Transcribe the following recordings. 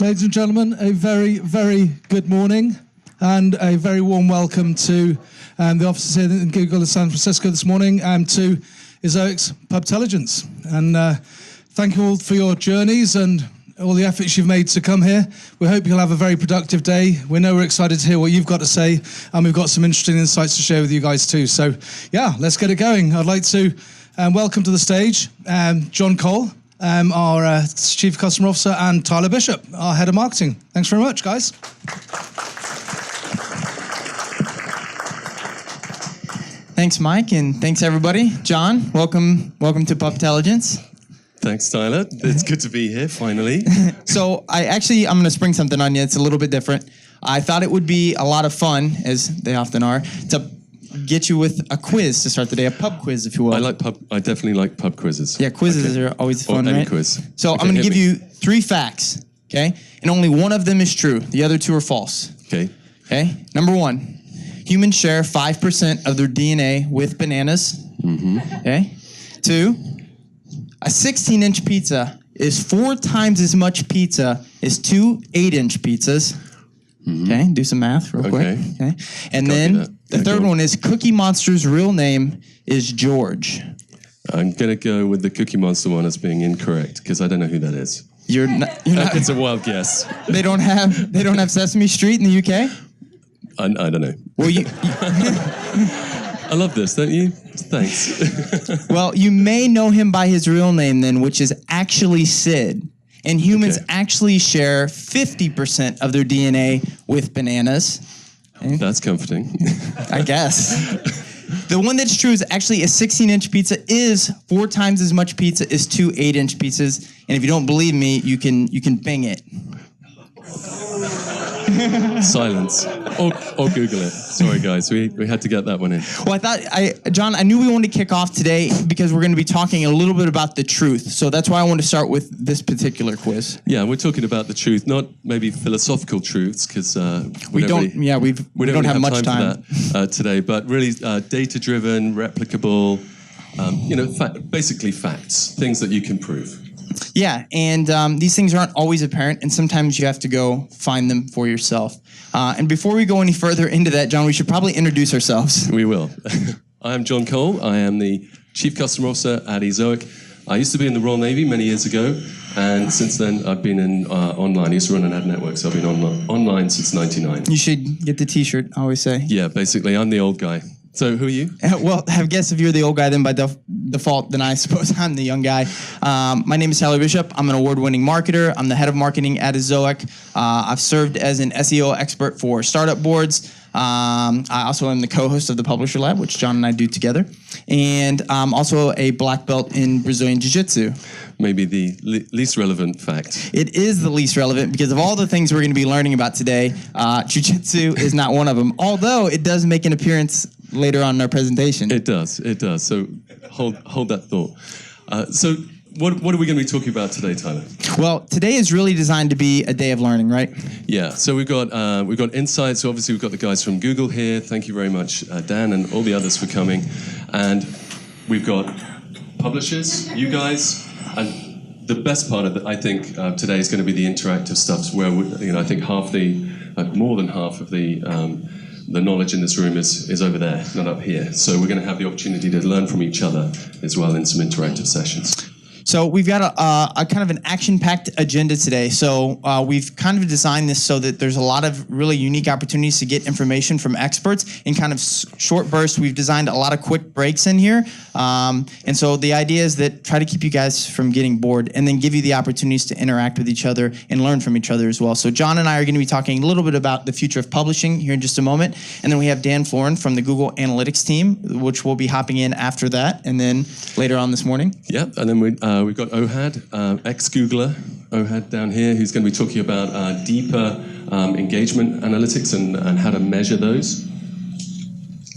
Ladies and gentlemen, a very, very good morning and a very warm welcome to the offices here in Google in San Francisco this morning and to Ezoic's Pubtelligence. And thank you all for your journeys and all the efforts you've made to come here. We hope you'll have a very productive day. We know we're excited to hear what you've got to say, and we've got some interesting insights to share with you guys too. So yeah, let's get it going. I'd like to welcome to the stage John Cole, our Chief Customer Officer, and Tyler Bishop, our Head of Marketing. Thanks very much, guys. Thanks, Mike, and thanks, everybody. John, welcome to Pubtelligence. Thanks, Tyler. It's good to be here, finally. So I'm going to spring something on you. It's a little bit different. I thought it would be a lot of fun, as they often are, to get you with a quiz to start the day, a pub quiz, if you will. I definitely like pub quizzes. Yeah, quizzes are always fun, any right? quiz. So I'm going to give you 3 facts, okay? And only one of them is true. The other 2 are false. Okay. Okay? Number 1, humans share 5% of their DNA with bananas. Mm-hmm. Okay? 2, a 16-inch pizza is 4 times as much pizza as 2 8-inch pizzas. Mm-hmm. Okay, do some math real quick. Okay, and then the third one is Cookie Monster's real name is George. I'm gonna go with the Cookie Monster one as being incorrect because I don't know who that is. You're not. It's a wild guess. They don't have Sesame Street in the UK. I don't know. Well, I love this, don't you? Thanks. Well, you may know him by his real name then, which is actually Sid. And humans actually share 50% of their DNA with bananas. Okay? That's comforting. I guess. The one that's true is actually a 16-inch pizza is 4 times as much pizza as 2 8-inch pizzas. And if you don't believe me, you can bing it. Silence. Or Google it. Sorry, guys. We had to get that one in. Well, John, I knew we wanted to kick off today because we're going to be talking a little bit about the truth. So that's why I want to start with this particular quiz. Yeah, we're talking about the truth, not maybe philosophical truths, because we don't have much time for that today. But really, data-driven, replicable, basically facts, things that you can prove. Yeah, and these things aren't always apparent, and sometimes you have to go find them for yourself. And before we go any further into that, John, we should probably introduce ourselves. We will. I am John Cole. I am the Chief Customer Officer at Ezoic. I used to be in the Royal Navy many years ago, and since then I've been in online. I used to run an ad network, so I've been online since '99. You should get the T-shirt, I always say. Yeah, basically, I'm the old guy. So who are you? Well, I guess if you're the old guy, then by default, then I suppose I'm the young guy. My name is Tyler Bishop. I'm an award-winning marketer. I'm the head of marketing at Ezoic. I've served as an SEO expert for startup boards. I also am the co-host of the Publisher Lab, which John and I do together. And I'm also a black belt in Brazilian Jiu-Jitsu. Maybe the least relevant fact. It is the least relevant because of all the things we're going to be learning about today. Jiu-Jitsu is not one of them, although it does make an appearance later on in our presentation. It does. So hold that thought. So what are we going to be talking about today, Tyler? Well, today is really designed to be a day of learning, right? Yeah. So we've got insights. So obviously we've got the guys from Google here. Thank you very much, Dan, and all the others for coming. And we've got publishers, you guys, and the best part of it, I think, today is going to be the interactive stuff, where I think more than half of the knowledge in this room is over there, not up here. So we're going to have the opportunity to learn from each other as well in some interactive sessions. So we've got a kind of an action-packed agenda today. So we've kind of designed this so that there's a lot of really unique opportunities to get information from experts in kind of short bursts. We've designed a lot of quick breaks in here. And so the idea is that try to keep you guys from getting bored and then give you the opportunities to interact with each other and learn from each other as well. So John and I are going to be talking a little bit about the future of publishing here in just a moment. And then we have Dan Florin from the Google Analytics team, which will be hopping in after that and then later on this morning. Yeah, and then we've got Ohad, ex-Googler, Ohad down here, who's going to be talking about deeper engagement analytics and how to measure those.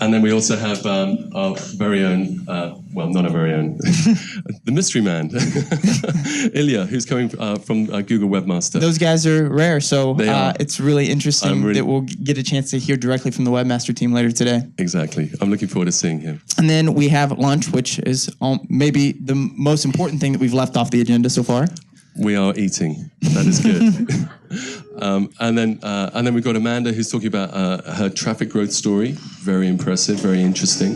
And then we also have our very own, not our very own, the mystery man, Ilya, who's coming from Google Webmaster. Those guys are rare, so it's really interesting that we'll get a chance to hear directly from the Webmaster team later today. Exactly. I'm looking forward to seeing him. And then we have lunch, which is maybe the most important thing that we've left off the agenda so far. We are eating. That is good. And then we've got Amanda who's talking about her traffic growth story. Very impressive, very interesting.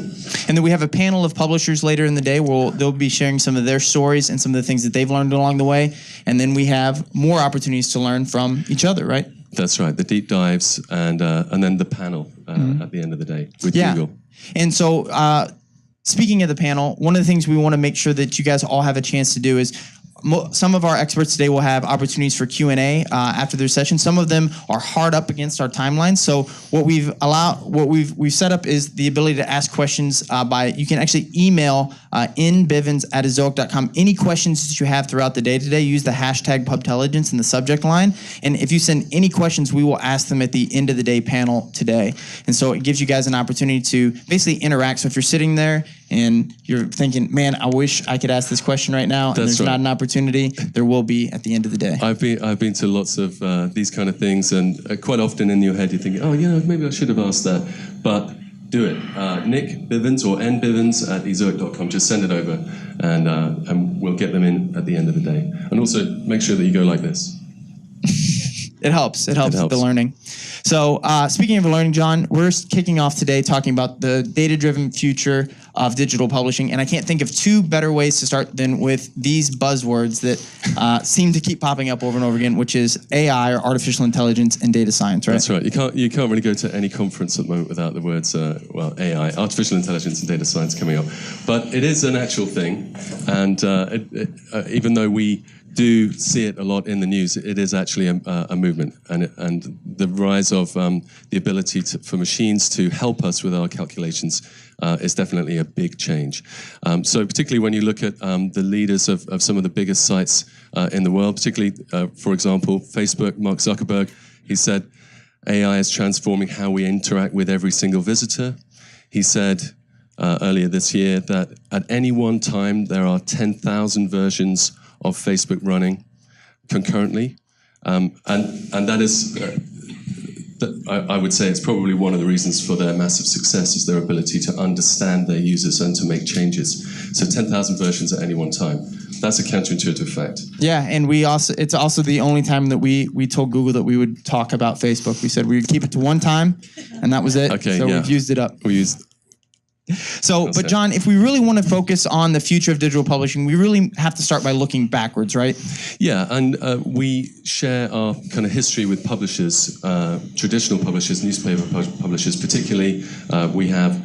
And then we have a panel of publishers later in the day where they'll be sharing some of their stories and some of the things that they've learned along the way. And then we have more opportunities to learn from each other, right? That's right. The deep dives and then the panel at the end of the day with Google. And so speaking of the panel, one of the things we want to make sure that you guys all have a chance to do is some of our experts today will have opportunities for Q&A after their session. Some of them are hard up against our timeline. So what we've set up is the ability to ask questions you can actually email nbivens@ezoic.com any questions that you have throughout the day today. Use the hashtag Pubtelligence in the subject line. And if you send any questions, we will ask them at the end of the day panel today. And so it gives you guys an opportunity to basically interact. So if you're sitting there and you're thinking, man, I wish I could ask this question right now, and there's not an opportunity, there will be at the end of the day. I've been to lots of these kind of things, and quite often in your head you're thinking, oh, maybe I should have asked that. But do it. Nick Bivens or nbivens@ezoic.com. Just send it over, and we'll get them in at the end of the day. And also make sure that you go like this. It helps. It helps with the learning. So speaking of learning, John, we're kicking off today talking about the data-driven future of digital publishing. And I can't think of two better ways to start than with these buzzwords that seem to keep popping up over and over again, which is AI, or artificial intelligence, and data science, right? That's right. You can't really go to any conference at the moment without the words, AI, artificial intelligence and data science coming up. But it is an actual thing. And even though we do see it a lot in the news, it is actually a movement, and the rise of the ability for machines to help us with our calculations is definitely a big change. So particularly when you look at the leaders of some of the biggest sites in the world, particularly, for example, Facebook, Mark Zuckerberg, he said, AI is transforming how we interact with every single visitor. He said earlier this year that at any one time there are 10,000 versions of Facebook running concurrently, and that is, I would say, it's probably one of the reasons for their massive success is their ability to understand their users and to make changes. So 10,000 versions at any one time. That's a counterintuitive fact. Yeah, and it's also the only time that we told Google that we would talk about Facebook. We said we would keep it to one time, and that was it. Okay, so we've used it up. So, but John, if we really want to focus on the future of digital publishing, we really have to start by looking backwards, right? Yeah, and we share our kind of history with publishers, traditional publishers, newspaper publishers particularly. We have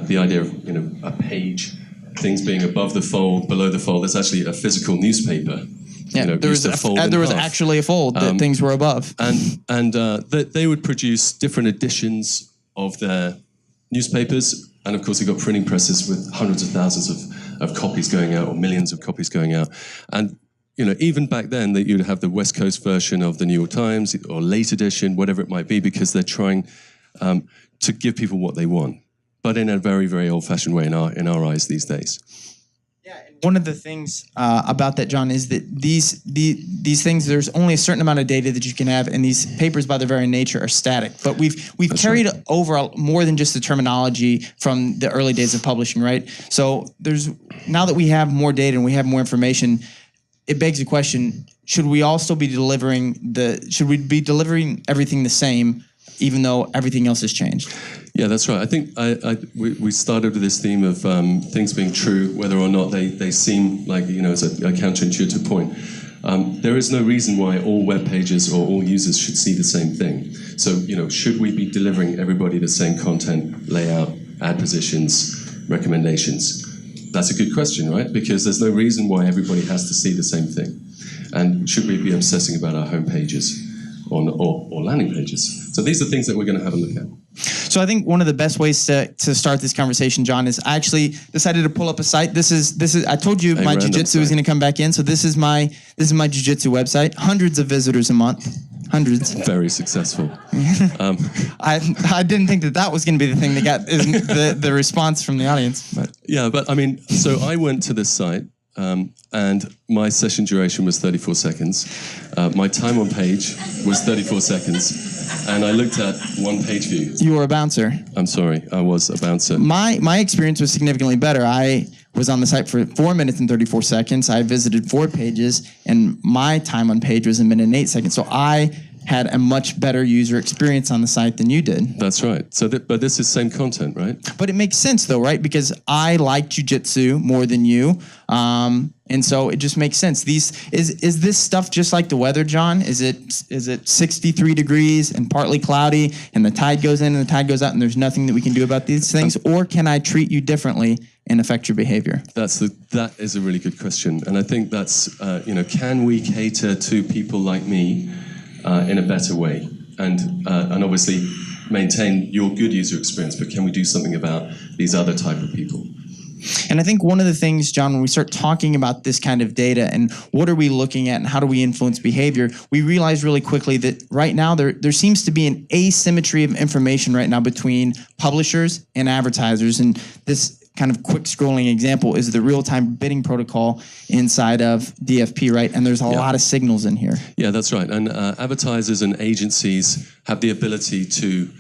the idea of a page, things being above the fold, below the fold. There's actually a physical newspaper. Yeah, there was actually a fold that things were above. And they would produce different editions of their newspapers. And of course, you've got printing presses with hundreds of thousands of copies going out, or millions of copies going out. And even back then, that you'd have the West Coast version of the New York Times or late edition, whatever it might be, because they're trying to give people what they want, but in a very, very old-fashioned way in our eyes these days. Yeah, and one of the things about that, John, is that these things, there's only a certain amount of data that you can have, and these papers by their very nature are static. But we've carried over more than just the terminology from the early days of publishing, right? So now that we have more data and we have more information, it begs the question: should we all still be delivering everything the same, even though everything else has changed? Yeah, that's right. I think we started with this theme of things being true, whether or not they seem like, as a counterintuitive point. There is no reason why all web pages or all users should see the same thing. So, should we be delivering everybody the same content, layout, ad positions, recommendations? That's a good question, right? Because there's no reason why everybody has to see the same thing. And should we be obsessing about our home pages or landing pages? So these are things that we're going to have a look at. So I think one of the best ways to start this conversation, John, is I actually decided to pull up a site. This is I told you my jiu-jitsu is going to come back in. So this is my jiu-jitsu website. Hundreds of visitors a month. Hundreds. Very successful. I didn't think that was going to be the thing that got the response from the audience. But yeah, but I mean, so I went to this site. And my session duration was 34 seconds. My time on page was 34 seconds. And I looked at one page view. You were a bouncer. I'm sorry, I was a bouncer. My experience was significantly better. I was on the site for 4 minutes and 34 seconds. I visited 4 pages, and my time on page was 1 minute and 8 seconds. So I had a much better user experience on the site than you did. That's right. So, but this is same content, right? But it makes sense though, right? Because I like jiu-jitsu more than you. And so it just makes sense. Is this stuff just like the weather, John? Is it 63 degrees and partly cloudy and the tide goes in and the tide goes out and there's nothing that we can do about these things? Or can I treat you differently and affect your behavior? That is a really good question. And I think that's, can we cater to people like me in a better way? And obviously maintain your good user experience, but can we do something about these other type of people? And I think one of the things, John, when we start talking about this kind of data and what are we looking at and how do we influence behavior, we realize really quickly that right now there seems to be an asymmetry of information right now between publishers and advertisers. And this kind of quick scrolling example is the real-time bidding protocol inside of DFP, right? And there's a lot of signals in here. Yeah, that's right. And advertisers and agencies have the ability to,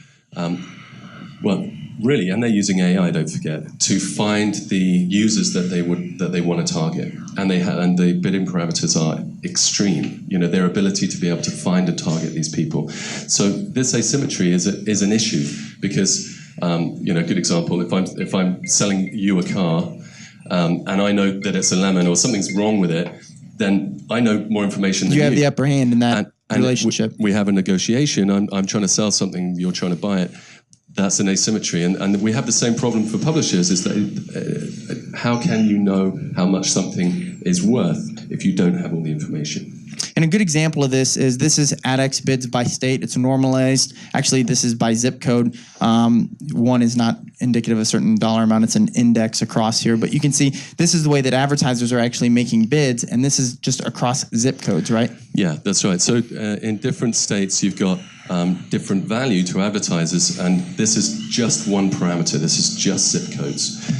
really, and they're using AI, don't forget, to find the users that they want to target, and and the bidding parameters are extreme. Their ability to be able to find and target these people. So this asymmetry is an issue because, good example. If I'm selling you a car, and I know that it's a lemon or something's wrong with it, then I know more information than you. You have the upper hand in that relationship. We have a negotiation. I'm trying to sell something. You're trying to buy it. That's an asymmetry, and we have the same problem for publishers. Is that how can you know how much something is worth if you don't have all the information? And a good example of this is AdX bids by state. It's normalized. Actually, this is by zip code. One is not indicative of a certain dollar amount. It's an index across here. But you can see this is the way that advertisers are actually making bids, and this is just across zip codes, right? Yeah, that's right. So in different states, you've got different value to advertisers, and this is just one parameter. This is just zip codes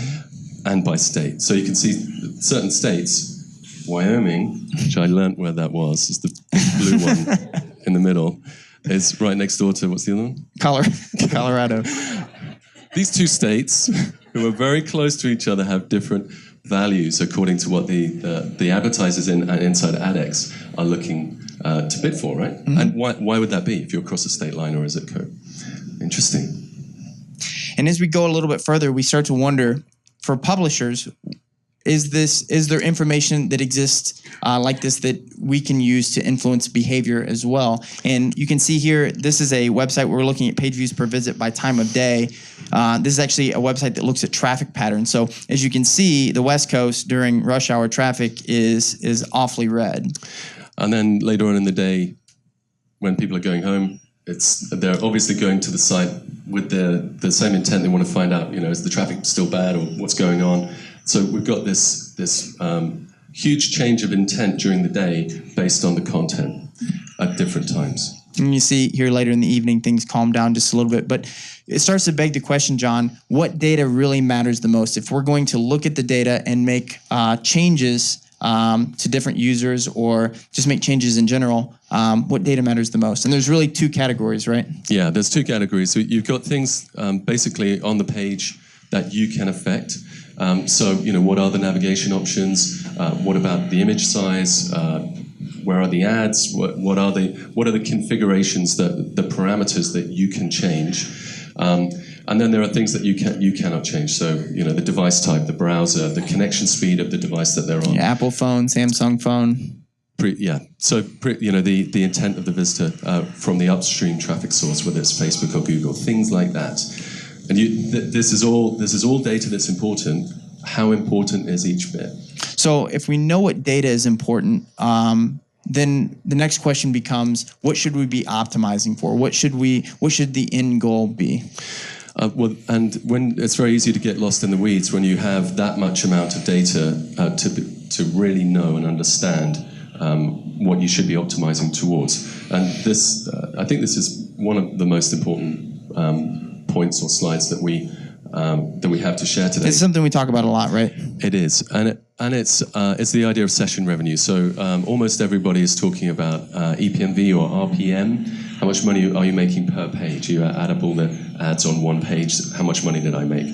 and by state. So you can see certain states, Wyoming, which I learnt where that was, is the big blue one in the middle, is right next door to, what's the other one? Colorado. These two states, who are very close to each other, have different values according to what the advertisers inside AdX are looking to bid for, right? Mm-hmm. And why would that be if you're across a state line or a zip code? Interesting. And as we go a little bit further, we start to wonder, for publishers, is there information that exists like this that we can use to influence behavior as well? And you can see here, this is a website where we're looking at page views per visit by time of day. This is actually a website that looks at traffic patterns. So as you can see, the West Coast during rush hour traffic is awfully red. And then later on in the day, when people are going home, they're obviously going to the site with the same intent. They want to find out, is the traffic still bad or what's going on? So we've got this huge change of intent during the day based on the content at different times. And you see here later in the evening, things calm down just a little bit. But it starts to beg the question, John, what data really matters the most? If we're going to look at the data and make changes to different users or just make changes in general, what data matters the most? And there's really two categories, right? Yeah, there's two categories. So you've got things basically on the page that you can affect. So, what are the navigation options? What about the image size? Where are the ads? What are the configurations, the parameters that you can change? And then there are things that you cannot change. So, the device type, the browser, the connection speed of the device that they're on. Yeah, Apple phone, Samsung phone. So the intent of the visitor from the upstream traffic source, whether it's Facebook or Google, things like that. And this is all data that's important. How important is each bit? So if we know what data is important, then the next question becomes, what should we be optimizing for? What should the end goal be? And when it's very easy to get lost in the weeds when you have that much amount of data to really know and understand what you should be optimizing towards. And this, I think, this is one of the most important points or slides that we have to share today. It's something we talk about a lot, right? It is, and it's the idea of session revenue. So almost everybody is talking about EPMV or RPM. How much money are you making per page? You add up all the ads on one page. How much money did I make?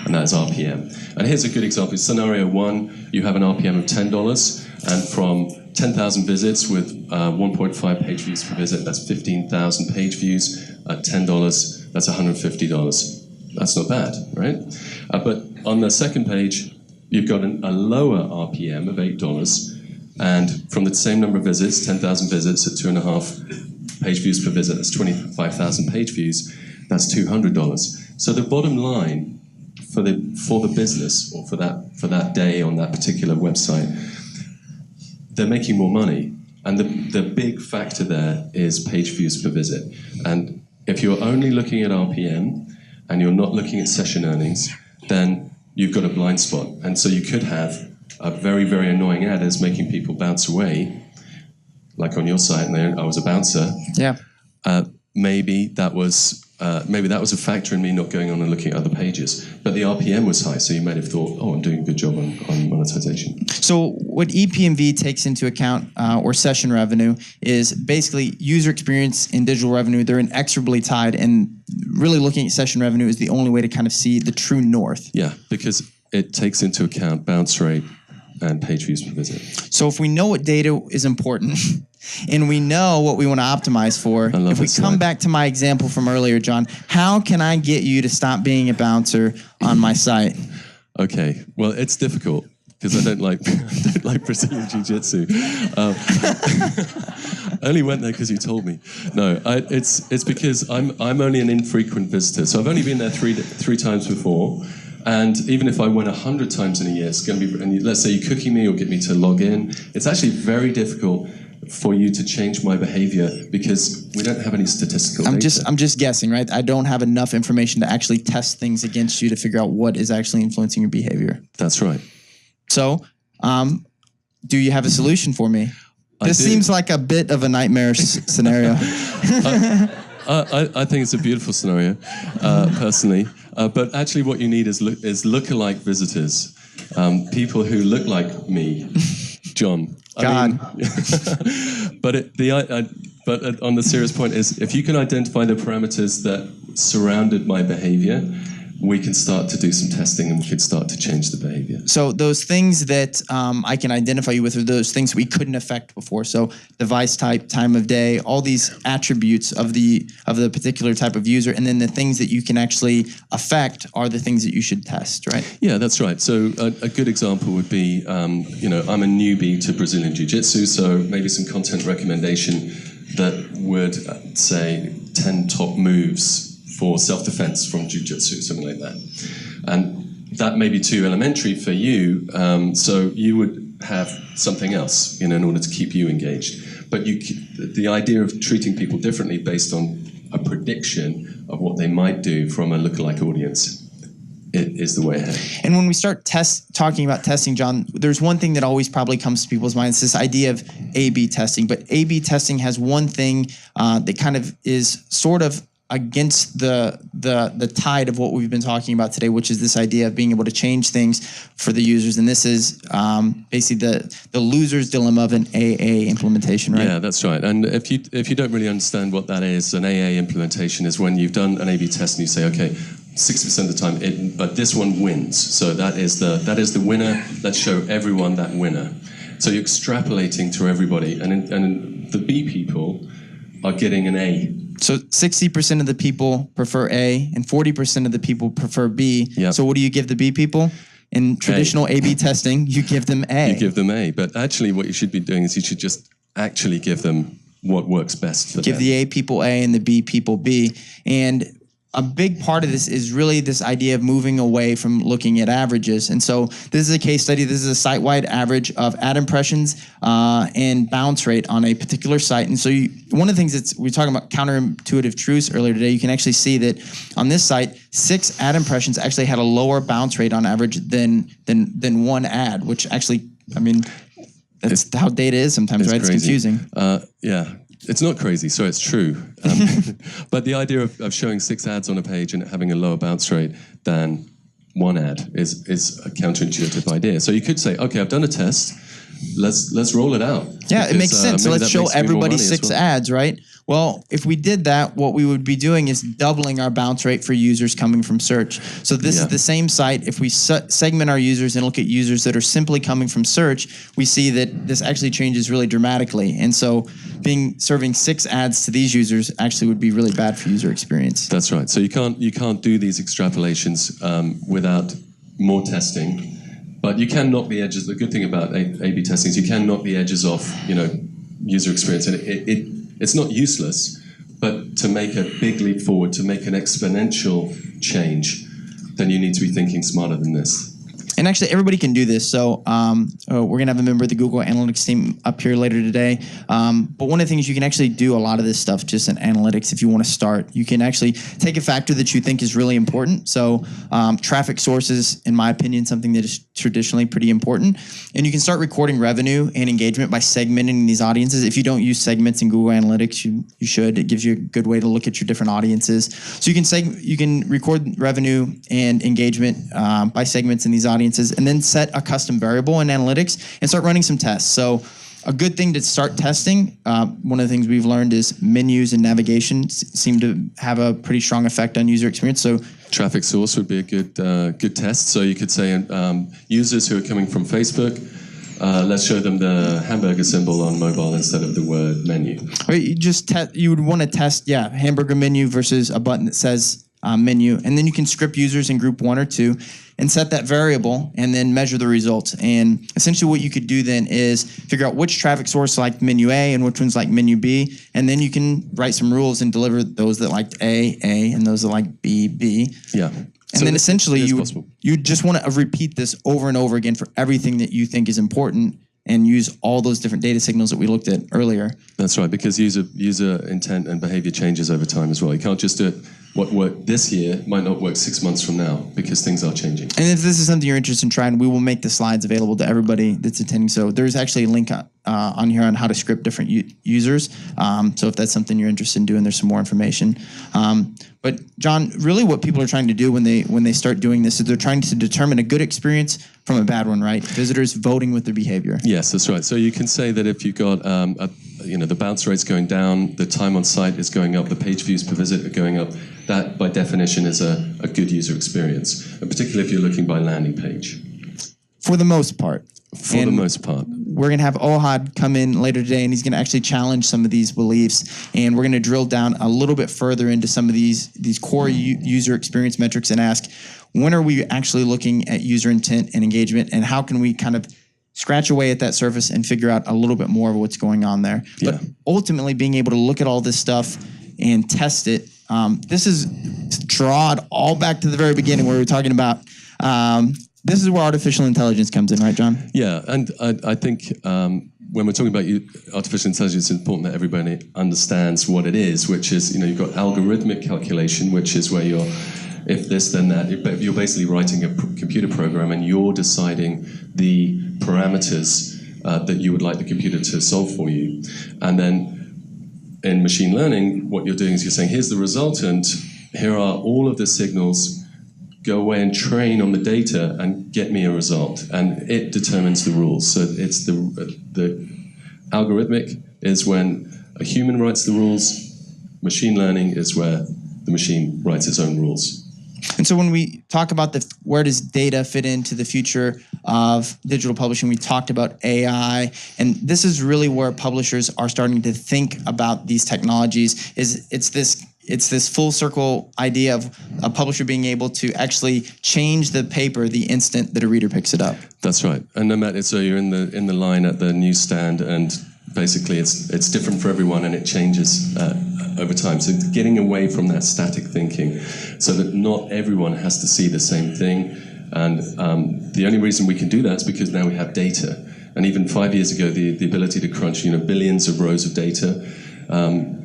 And that's RPM. And here's a good example. Scenario one: you have an RPM of $10, and from 10,000 visits with 1.5 page views per visit. That's 15,000 page views at $10. That's $150. That's not bad, right? But on the second page, you've got a lower RPM of $8, and from the same number of visits, 10,000 visits at 2.5 page views per visit, that's 25,000 page views, that's $200. So the bottom line for the business, or for that day on that particular website, they're making more money. And the big factor there is page views per visit. And if you're only looking at RPM, and you're not looking at session earnings, then you've got a blind spot. And so you could have a very, very annoying ad that's making people bounce away, like on your site, and there I was a bouncer. Yeah. Maybe that was a factor in me not going on and looking at other pages. But the RPM was high, so you might have thought, oh, I'm doing a good job on monetization. So what ePMV takes into account, or session revenue, is basically user experience and digital revenue. They're inexorably tied, and really looking at session revenue is the only way to kind of see the true north. Yeah, because it takes into account bounce rate and page views per visit. So if we know what data is important and we know what we want to optimize for, if we come back to my example from earlier, John, how can I get you to stop being a bouncer on my site? Okay, well, it's difficult because I don't like Brazilian Jiu-Jitsu. I only went there because you told me. No, it's because I'm only an infrequent visitor, so I've only been there three times before. And even if I went 100 times in a year, it's going to be, and let's say you're cooking me or get me to log in, it's actually very difficult for you to change my behavior because we don't have any statistical data. I'm just guessing, right? I don't have enough information to actually test things against you to figure out what is actually influencing your behavior. That's right. So, do you have a solution for me? This seems like a bit of a nightmare scenario. I think it's a beautiful scenario, personally. But actually what you need is lookalike visitors. People who look like me, John. God. But on the serious point is, if you can identify the parameters that surrounded my behavior, we can start to do some testing and we can start to change the behavior. So those things that I can identify you with are those things we couldn't affect before. So device type, time of day, all these attributes of the particular type of user, and then the things that you can actually affect are the things that you should test, right? Yeah, that's right. So a good example would be, I'm a newbie to Brazilian Jiu-Jitsu, so maybe some content recommendation that would say 10 top moves for self-defense from jiu-jitsu, something like that. And that may be too elementary for you, so you would have something else in order to keep you engaged. But the idea of treating people differently based on a prediction of what they might do from a lookalike audience, it is the way ahead. And when we start talking about testing, John, there's one thing that always probably comes to people's minds, this idea of A/B testing. But A/B testing has one thing that kind of is sort of against the tide of what we've been talking about today, which is this idea of being able to change things for the users. And this is basically the loser's dilemma of an AA implementation, right? Yeah, that's right. And if you don't really understand what that is, an AA implementation is when you've done an A/B test and you say, okay, 60% of the time, but this one wins. So that is the winner. Let's show everyone that winner. So you're extrapolating to everybody, and the B people are getting an A. So 60% of the people prefer A, and 40% of the people prefer B. Yep. So what do you give the B people? In traditional A/B testing, you give them A. You give them A, but actually what you should be doing is you should just actually give them what works best for them. Give the A people A and the B people B. And a big part of this is really this idea of moving away from looking at averages. And so this is a case study. This is a site-wide average of ad impressions and bounce rate on a particular site. And so one of the things we were talking about counterintuitive truths earlier today, you can actually see that on this site, 6 ad impressions actually had a lower bounce rate on average than one ad, which actually, I mean, that's how data is sometimes, right? Crazy. It's confusing. Yeah. It's not crazy, so it's true. But the idea of showing 6 ads on a page and having a lower bounce rate than one ad is a counterintuitive idea. So you could say, okay, I've done a test. Let's roll it out. Yeah, it makes sense. So let's show everybody 6 ads, right? Well, if we did that, what we would be doing is doubling our bounce rate for users coming from search. So this is the same site. If we segment our users and look at users that are simply coming from search, we see that this actually changes really dramatically. And so serving 6 ads to these users actually would be really bad for user experience. That's right. So you can't do these extrapolations without more testing. But you can knock the edges. The good thing about A/B testing is you can knock the edges off, user experience, and it's not useless. But to make a big leap forward, to make an exponential change, then you need to be thinking smarter than this. And actually, everybody can do this. So we're going to have a member of the Google Analytics team up here later today. But one of the things, you can actually do a lot of this stuff just in analytics if you want to start. You can actually take a factor that you think is really important. So traffic sources, in my opinion, something that is traditionally pretty important. And you can start recording revenue and engagement by segmenting these audiences. If you don't use segments in Google Analytics, you should. It gives you a good way to look at your different audiences. So you can record revenue and engagement by segments in these audiences, and then set a custom variable in analytics and start running some tests. So a good thing to start testing, one of the things we've learned is menus and navigation seem to have a pretty strong effect on user experience. So traffic source would be a good test. So you could say users who are coming from Facebook, let's show them the hamburger symbol on mobile instead of the word menu. Or you would want to test, hamburger menu versus a button that says menu, and then you can script users in group 1 or 2 and set that variable and then measure the results. And essentially what you could do then is figure out which traffic source liked menu A and which ones like menu B, and then you can write some rules and deliver those that liked A, and those that like B, B. Yeah. And then essentially you just want to repeat this over and over again for everything that you think is important, and use all those different data signals that we looked at earlier. That's right, because user intent and behavior changes over time as well. You can't just do it. What worked this year might not work 6 months from now, because things are changing. And if this is something you're interested in trying, we will make the slides available to everybody that's attending. So there's actually a link on here on how to script different users. So if that's something you're interested in doing, there's some more information. But John, really what people are trying to do when they start doing this is they're trying to determine a good experience from a bad one, right? Visitors voting with their behavior. Yes, that's right. So you can say that if you've got the bounce rate's going down, the time on site is going up, the page views per visit are going up, that by definition is a good user experience, and particularly if you're looking by landing page. For the most part. For the most part. We're going to have Ohad come in later today, and he's going to actually challenge some of these beliefs, and we're going to drill down a little bit further into some of these core user experience metrics and ask, when are we actually looking at user intent and engagement, and how can we kind of scratch away at that surface and figure out a little bit more of what's going on there. Yeah. But ultimately being able to look at all this stuff and test it, this is drawed all back to the very beginning where we were talking about, this is where artificial intelligence comes in, right, John? Yeah, and I think when we're talking about artificial intelligence, it's important that everybody understands what it is, which is, you've got algorithmic calculation, which is where you're, if this, then that. You're basically writing a computer program, and you're deciding the parameters that you would like the computer to solve for you. And then in machine learning, what you're doing is you're saying, here's the resultant, here are all of the signals, go away and train on the data and get me a result. And it determines the rules. So it's the algorithmic is when a human writes the rules, machine learning is where the machine writes its own rules. And so when we talk about where does data fit into the future of digital publishing, we talked about AI, and this is really where publishers are starting to think about these technologies. It's this full circle idea of a publisher being able to actually change the paper the instant that a reader picks it up. That's right. And no matter, so you're in the line at the newsstand, and basically it's different for everyone, and it changes over time. So getting away from that static thinking so that not everyone has to see the same thing. And the only reason we can do that is because now we have data. And even 5 years ago, the ability to crunch billions of rows of data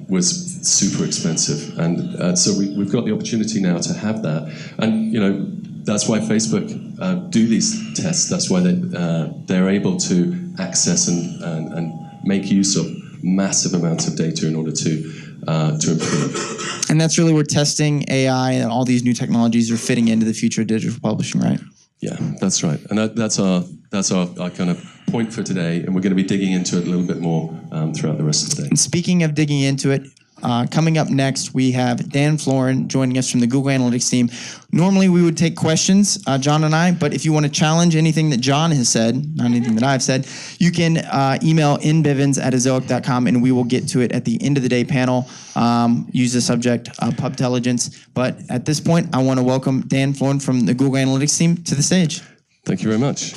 was super expensive. And so we've got the opportunity now to have that. And that's why Facebook do these tests. That's why they're able to access and make use of massive amounts of data in order to improve. And that's really where testing, AI, and all these new technologies are fitting into the future of digital publishing, right? Yeah, that's right. And that's our kind of point for today. And we're going to be digging into it a little bit more throughout the rest of the day. And speaking of digging into it, coming up next, we have Dan Florin joining us from the Google Analytics team. Normally, we would take questions, John and I, but if you want to challenge anything that John has said, not anything that I've said, you can email nbivens@ezoic.com, and we will get to it at the end of the day panel. Use the subject Pubtelligence. But at this point, I want to welcome Dan Florin from the Google Analytics team to the stage. Thank you very much.